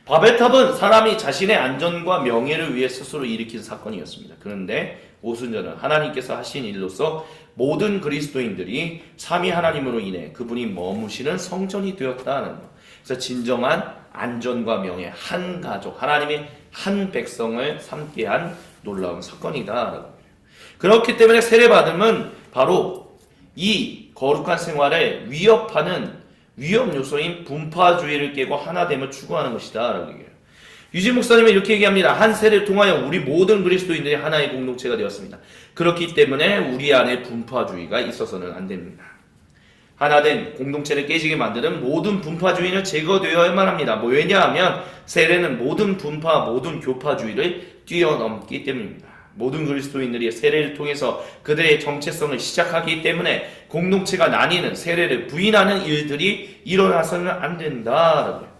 바벨탑은 사람이 자신의 안전과 명예를 위해 스스로 일으킨 사건이었습니다. 그런데 오순절은 하나님께서 하신 일로서 모든 그리스도인들이 삼위 하나님으로 인해 그분이 머무시는 성전이 되었다는 것. 그래서 진정한 안전과 명예, 한 가족, 하나님의 한 백성을 삼게 한 놀라운 사건이다. 그렇기 때문에 세례받음은 바로 이 거룩한 생활을 위협하는 위협 요소인 분파주의를 깨고 하나됨을 추구하는 것이다 라고 얘기해요. 유진 목사님은 이렇게 얘기합니다. 한 세례를 통하여 우리 모든 그리스도인들이 하나의 공동체가 되었습니다. 그렇기 때문에 우리 안에 분파주의가 있어서는 안 됩니다. 하나된 공동체를 깨지게 만드는 모든 분파주의는 제거되어야만 합니다. 왜냐하면 세례는 모든 분파, 모든 교파주의를 뛰어넘기 때문입니다. 모든 그리스도인들이 세례를 통해서 그들의 정체성을 시작하기 때문에 공동체가 나뉘는, 세례를 부인하는 일들이 일어나서는 안 된다라고요.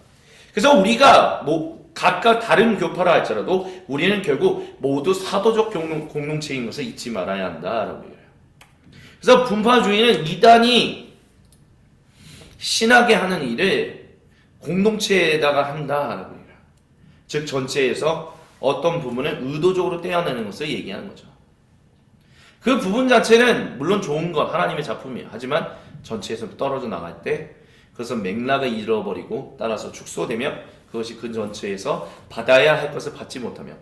그래서 우리가 각각 다른 교파라 할지라도 우리는 결국 모두 사도적 공동체인 것을 잊지 말아야 한다라고 해요. 그래서 분파주의는 이단이 신하게 하는 일을 공동체에다가 한다라고 해요. 즉 전체에서 어떤 부분을 의도적으로 떼어내는 것을 얘기하는 거죠. 그 부분 자체는 물론 좋은 것, 하나님의 작품이에요. 하지만 전체에서 떨어져 나갈 때 그것은 맥락을 잃어버리고 따라서 축소되며 그것이 그 전체에서 받아야 할 것을 받지 못하며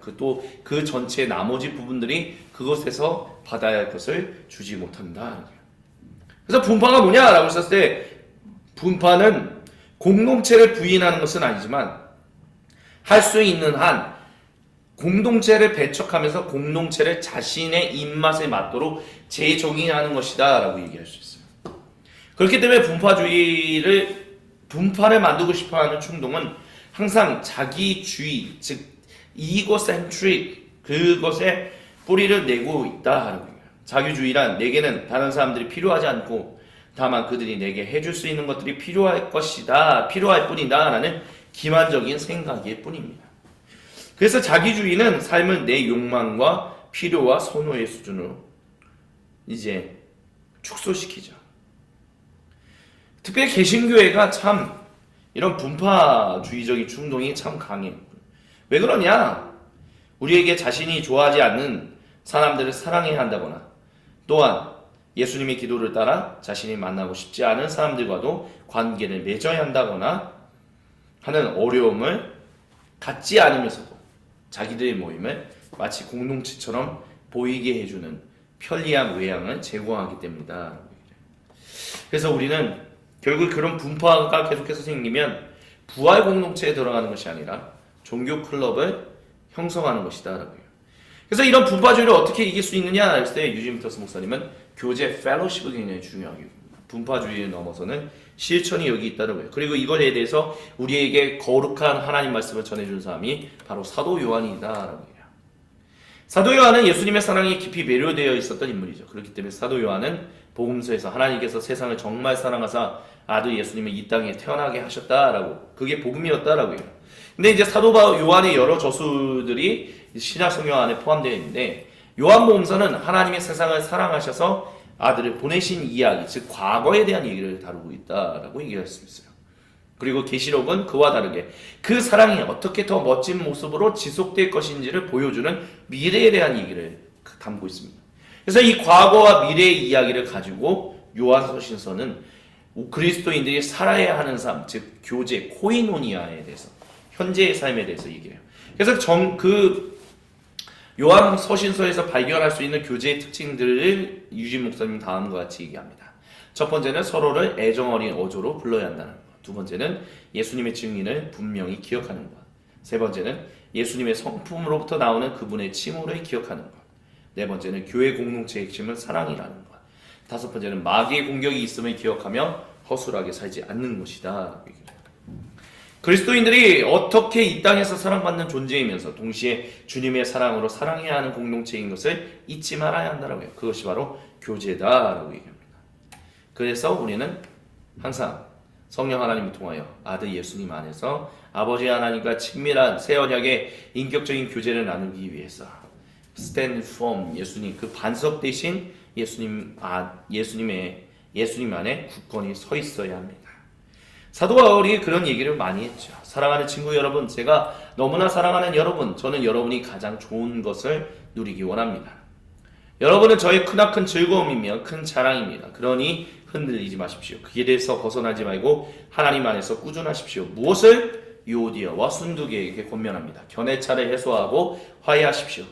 그 전체의 나머지 부분들이 그것에서 받아야 할 것을 주지 못한다. 그래서 분파가 뭐냐라고 했을 때 분파는 공동체를 부인하는 것은 아니지만 할 수 있는 한 공동체를 배척하면서 공동체를 자신의 입맛에 맞도록 재정의하는 것이다 라고 얘기할 수 있어요. 그렇기 때문에 분파를 만들고 싶어하는 충동은 항상 자기주의, 즉 이고센트릭, 그것에 뿌리를 내고 있다. 자기주의란 내게는 다른 사람들이 필요하지 않고 다만 그들이 내게 해줄 수 있는 것들이 필요할 것이다, 필요할 뿐이다 라는 기만적인 생각일 뿐입니다. 그래서 자기주의는 삶을 내 욕망과 필요와 선호의 수준으로 이제 축소시키죠. 특별히 개신교회가 참 이런 분파주의적인 충동이 참 강해요. 왜 그러냐? 우리에게 자신이 좋아하지 않는 사람들을 사랑해야 한다거나 또한 예수님의 기도를 따라 자신이 만나고 싶지 않은 사람들과도 관계를 맺어야 한다거나 하는 어려움을 갖지 않으면서도 자기들의 모임을 마치 공동체처럼 보이게 해주는 편리한 외양을 제공하기 때문이다. 그래서 우리는 결국 그런 분파가 계속해서 생기면 부활 공동체에 들어가는 것이 아니라 종교 클럽을 형성하는 것이다. 그래서 이런 분파주의를 어떻게 이길 수 있느냐 했을 때 유진 피터스 목사님은 교제 펠로십이 굉장히 중요하고 분파주의를 넘어서는 실천이 여기 있다는 거예요. 그리고 이것에 대해서 우리에게 거룩한 하나님 말씀을 전해준 사람이 바로 사도 요한이다라고 해요. 사도 요한은 예수님의 사랑에 깊이 매료되어 있었던 인물이죠. 그렇기 때문에 사도 요한은 복음서에서 하나님께서 세상을 정말 사랑하사 아들 예수님을 이 땅에 태어나게 하셨다라고, 그게 복음이었다라고 해요. 근데 이제 사도 요한의 여러 저수들이 신약 성경 안에 포함되어 있는데 요한복음서는 하나님의 세상을 사랑하셔서 아들을 보내신 이야기, 즉 과거에 대한 얘기를 다루고 있다라고 얘기할 수 있어요. 그리고 계시록은 그와 다르게 그 사랑이 어떻게 더 멋진 모습으로 지속될 것인지를 보여주는 미래에 대한 얘기를 담고 있습니다. 그래서 이 과거와 미래의 이야기를 가지고 요한서신서는 그리스도인들이 살아야 하는 삶, 즉 교제, 코이노니아에 대해서, 현재의 삶에 대해서 얘기해요. 그래서 요한 서신서에서 발견할 수 있는 교제의 특징들을 유진 목사님 다음과 같이 얘기합니다. 첫 번째는 서로를 애정어린 어조로 불러야 한다는 것. 두 번째는 예수님의 증인을 분명히 기억하는 것. 세 번째는 예수님의 성품으로부터 나오는 그분의 칭호를 기억하는 것. 네 번째는 교회 공동체의 핵심은 사랑이라는 것. 다섯 번째는 마귀의 공격이 있음을 기억하며 허술하게 살지 않는 것이다. 그리스도인들이 어떻게 이 땅에서 사랑받는 존재이면서 동시에 주님의 사랑으로 사랑해야 하는 공동체인 것을 잊지 말아야 한다고 해요. 그것이 바로 교제다라고 얘기합니다. 그래서 우리는 항상 성령 하나님을 통하여 아들 예수님 안에서 아버지 하나님과 친밀한 새 언약의 인격적인 교제를 나누기 위해서 stand firm, 예수님, 그 반석 대신 예수님 안에 굳건히 서 있어야 합니다. 사도 바울이 그런 얘기를 많이 했죠. 사랑하는 친구 여러분, 제가 너무나 사랑하는 여러분, 저는 여러분이 가장 좋은 것을 누리기 원합니다. 여러분은 저의 크나큰 즐거움이며 큰 자랑입니다. 그러니 흔들리지 마십시오. 그 길에서 벗어나지 말고 하나님 안에서 꾸준하십시오. 무엇을? 유오디아와 순두개에게 권면합니다. 견해차를 해소하고 화해하십시오.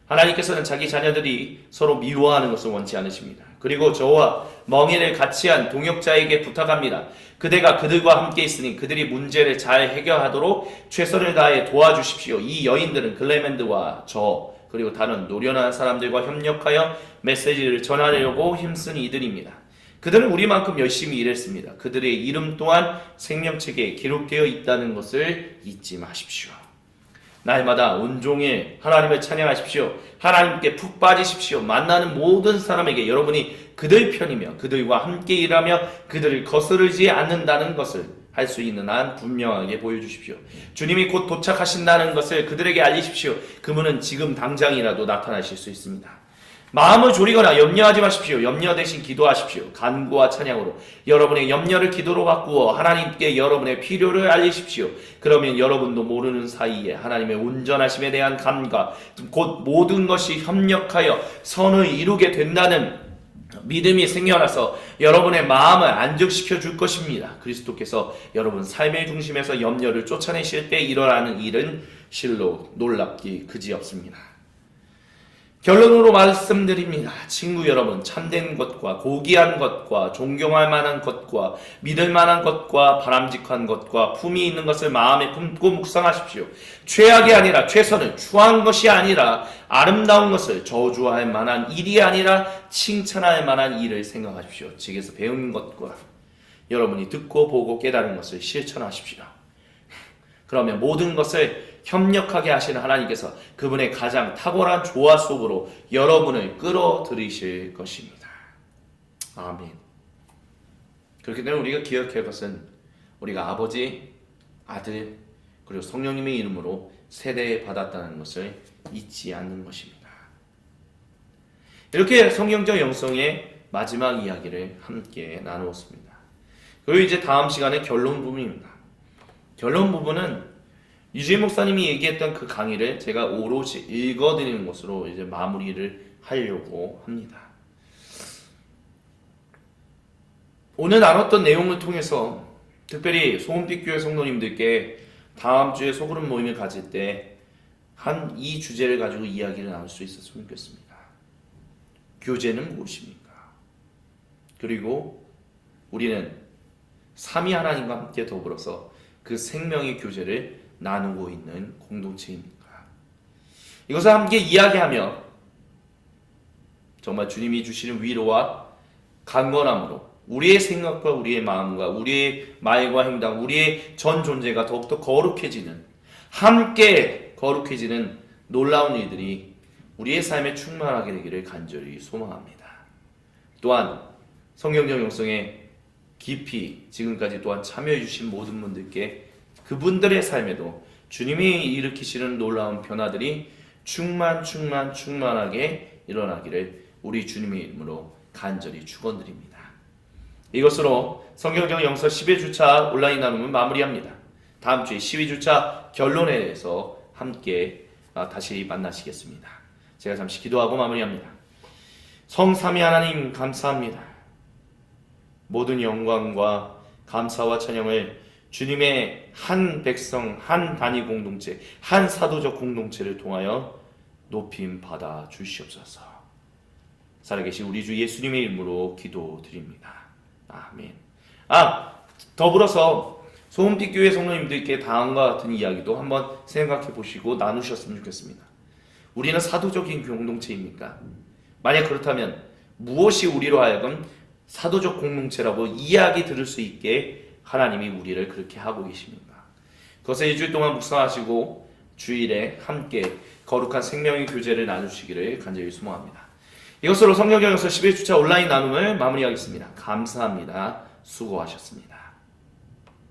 하나님께서는 자기 자녀들이 서로 미워하는 것을 원치 않으십니다. 그리고 저와 멍에를 같이 한 동역자에게 부탁합니다. 그대가 그들과 함께 있으니 그들이 문제를 잘 해결하도록 최선을 다해 도와주십시오. 이 여인들은 글레멘드와 저 그리고 다른 노련한 사람들과 협력하여 메시지를 전하려고 힘쓴 이들입니다. 그들은 우리만큼 열심히 일했습니다. 그들의 이름 또한 생명책에 기록되어 있다는 것을 잊지 마십시오. 날마다 온종일 하나님을 찬양하십시오. 하나님께 푹 빠지십시오. 만나는 모든 사람에게 여러분이 그들 편이며 그들과 함께 일하며 그들을 거스르지 않는다는 것을 할 수 있는 한 분명하게 보여주십시오. 주님이 곧 도착하신다는 것을 그들에게 알리십시오. 그분은 지금 당장이라도 나타나실 수 있습니다. 마음을 졸이거나 염려하지 마십시오. 염려 대신 기도하십시오. 간구와 찬양으로 여러분의 염려를 기도로 바꾸어 하나님께 여러분의 필요를 알리십시오. 그러면 여러분도 모르는 사이에 하나님의 온전하심에 대한 감각, 곧 모든 것이 협력하여 선을 이루게 된다는 믿음이 생겨나서 여러분의 마음을 안정시켜 줄 것입니다. 그리스도께서 여러분 삶의 중심에서 염려를 쫓아내실 때 일어나는 일은 실로 놀랍기 그지없습니다. 결론으로 말씀드립니다. 친구 여러분, 참된 것과 고귀한 것과 존경할 만한 것과 믿을 만한 것과 바람직한 것과 품이 있는 것을 마음에 품고 묵상하십시오. 최악이 아니라 최선을, 추한 것이 아니라 아름다운 것을, 저주할 만한 일이 아니라 칭찬할 만한 일을 생각하십시오. 책에서 배운 것과 여러분이 듣고 보고 깨달은 것을 실천하십시오. 그러면 모든 것을 협력하게 하시는 하나님께서 그분의 가장 탁월한 조화 속으로 여러분을 끌어들이실 것입니다. 아멘. 그렇기 때문에 우리가 기억해야 할 것은 우리가 아버지, 아들, 그리고 성령님의 이름으로 세례 받았다는 것을 잊지 않는 것입니다. 이렇게 성경적 영성의 마지막 이야기를 함께 나누었습니다. 그리고 이제 다음 시간에 결론 부분입니다. 결론 부분은 유진 목사님이 얘기했던 그 강의를 제가 오롯이 읽어드리는 것으로 이제 마무리를 하려고 합니다. 오늘 나눴던 내용을 통해서 특별히 소금빛 교회 성도님들께 다음 주에 소그룹 모임을 가질 때 한 이 주제를 가지고 이야기를 나눌 수 있었으면 좋겠습니다. 교제는 무엇입니까? 그리고 우리는 삼위 하나님과 함께 더불어서 그 생명의 교제를 나누고 있는 공동체입니까? 이것을 함께 이야기하며 정말 주님이 주시는 위로와 강건함으로 우리의 생각과 우리의 마음과 우리의 말과 행동, 우리의 전 존재가 더욱더 거룩해지는, 함께 거룩해지는 놀라운 일들이 우리의 삶에 충만하게 되기를 간절히 소망합니다. 또한 성경적 영성에 깊이 지금까지 또한 참여해 주신 모든 분들께 그분들의 삶에도 주님이 일으키시는 놀라운 변화들이 충만하게 일어나기를 우리 주님의 이름으로 간절히 축원드립니다. 이것으로 성경적 영서 12주차 온라인 나눔을 마무리합니다. 다음 주에 12주차 결론에 대해서 함께 다시 만나시겠습니다. 제가 잠시 기도하고 마무리합니다. 성삼위 하나님 감사합니다. 모든 영광과 감사와 찬양을 주님의 한 백성, 한 단위 공동체, 한 사도적 공동체를 통하여 높임 받아 주시옵소서. 살아계신 우리 주 예수님의 이름으로 기도드립니다. 아멘. 더불어서 소금빛 교회 성도님들께 다음과 같은 이야기도 한번 생각해 보시고 나누셨으면 좋겠습니다. 우리는 사도적인 공동체입니까? 만약 그렇다면 무엇이 우리로 하여금 사도적 공동체라고 이야기 들을 수 있게 하나님이 우리를 그렇게 하고 계십니까? 그것을 일주일 동안 묵상하시고 주일에 함께 거룩한 생명의 교제를 나누시기를 간절히 소망합니다. 이것으로 성경적 영서 11주차 온라인 나눔을 마무리하겠습니다. 감사합니다. 수고하셨습니다.